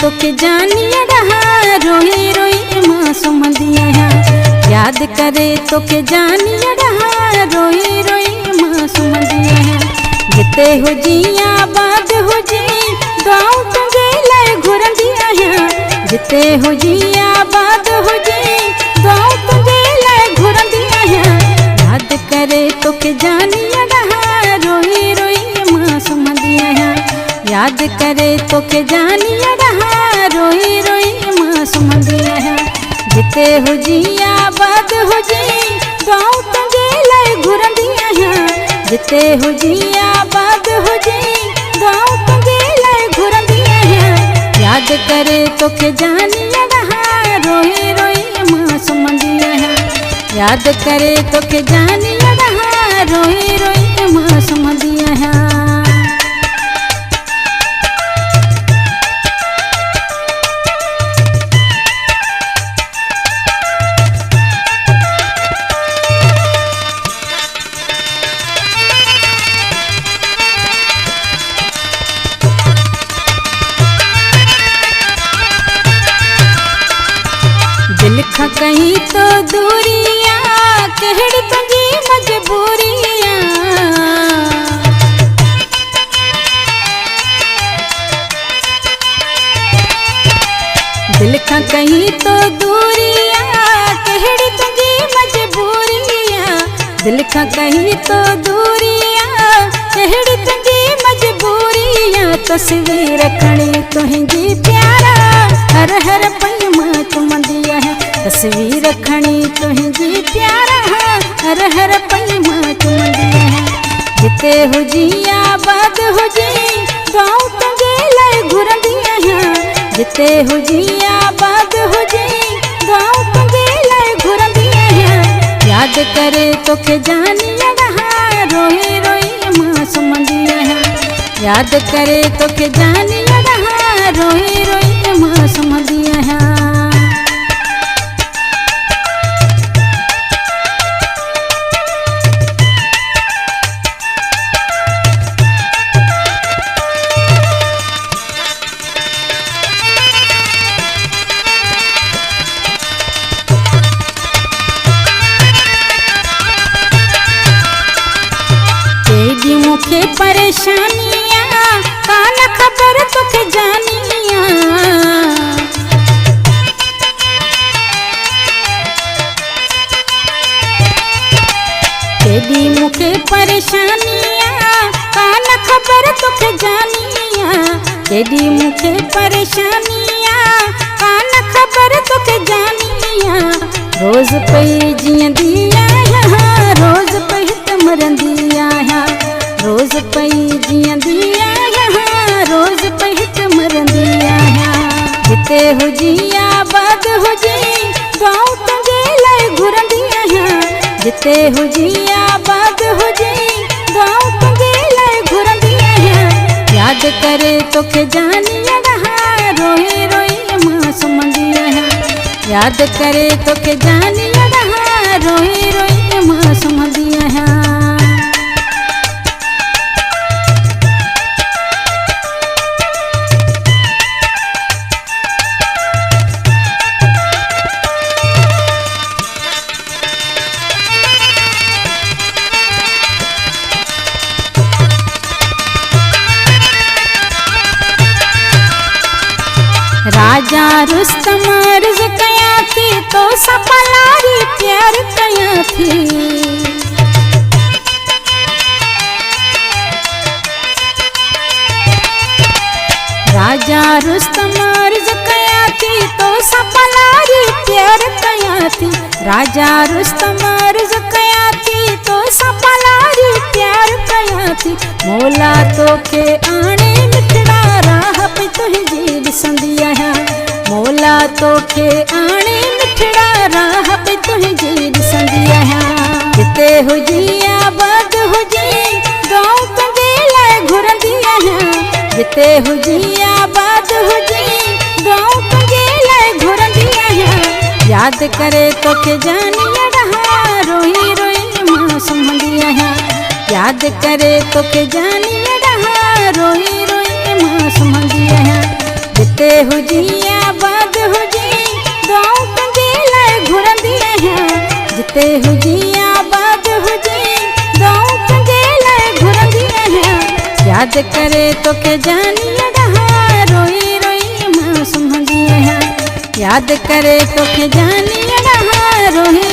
तोके जानिया रहा रोई रोई मासूम दिया है। याद करे तोके जानिया रहा रोई रोई मासूम दिया है। जिते हो जिया बाद हो जी गाँव तुझे लाए घुर दिया है। जिते हो जिया बाद हो जी गाँव तुझे लाए घुर दिया है। याद करे तोके जानिया रहा रोई रोई मासूम दिया है। याद करे तोके जानिया रहा रोई रोई मासूम दिया है। जिते हो जिया बाद हो जी गाँव तुझे लाए घुर दिया है। जिते हो जिया बाद हो जी गाँव तुझे लाए घुर दिया है। याद करे तोके जानिया रहा रोई रोई मासूम दिया है। याद करे तोके जानिया रहा रोई रोई मासूम दिया है। दिल खा कहीं तो दूरिया कहड़ी तुझी मजबूरिया। दिल खा कहीं तो दूरिया कहड़ी तुझी मजबूरिया। दिल खा कहीं तो दूरिया कहड़ी तुझी मजबूरिया। तस्वीर रखनी तुझी प्यारा हर हर पल मां तुम दिया है। तस्वीर रखनी तुझी प्यारा हर हर पल मां तुम दिया है। जिते हो जिया बाद हो जी गाँव तुझे लाए घुर दिया है। जिते हो जिया बाद हो जी गाँव तुझे लाए घुर दिया है। याद करे तोके जानिया रहा रोई रोई मासूम दिया है। याद करे तोके जानिया रहा रोई रोई मासूम दिया है। तेरी मुखे परेशानियाँ कान खबर तोके जानिया। तेरी मुखे परेशानियाँ कान खबर तोके जानिया। तेरी मुखे परेशानियाँ कान खबर तोके जानिया। रोज पे जिया दिया यहाँ रोज पे तमरन दिया है। रोज पे जिया दिया यहाँ रोज पे तमरन दिया है। जिते हो जिया बाद हो जी गाँव तुझे लाए घुर दिया है। जिते हो जिया बाद हो जी गाँव तुझे लाए घुर दिया है। याद करे तोके जानिया रहा रोई रोई मासूम दिया है। याद करे तोके जानिया रहा रोई रोई मासूम दिया है। राजा रुस्तम अर्ज कया थी तो सपलारी प्यार कया थी। राजा रुस्तम अर्ज कया थी तो सपलारी प्यार कया थी। राजा रुस्तम अर्ज कया थी तो सपलारी प्यार कया थी। मोला तोके आने मिठड़ा राह पे तुझी दिसंदिया है। मोला तोके आने मिठड़ा राह पे तुझी दिसंदिया है। जिते हो जिया बाद हो जी गाँव तुझे लाए घुर दिया है। जिते हो जिया बाद हो जी गाँव तुझे लाए घुर दिया है। याद करे तोके जानिया रहा रोई रोई मासूम दिया है। याद करे तोके जानिया रहा रोई रोई मासूम दिया है। जिते हुजिया बाद हुजी गाँव कंगे लाए घुरंदी आहियां जिते हुजिया बाद हुजी गाँव कंगे लाए घुरंदी आहियां याद करे तोखे जानी अॾां रोई रोई मां सुम्हंदी आहियां याद करे तोखे जानी अॾां रोई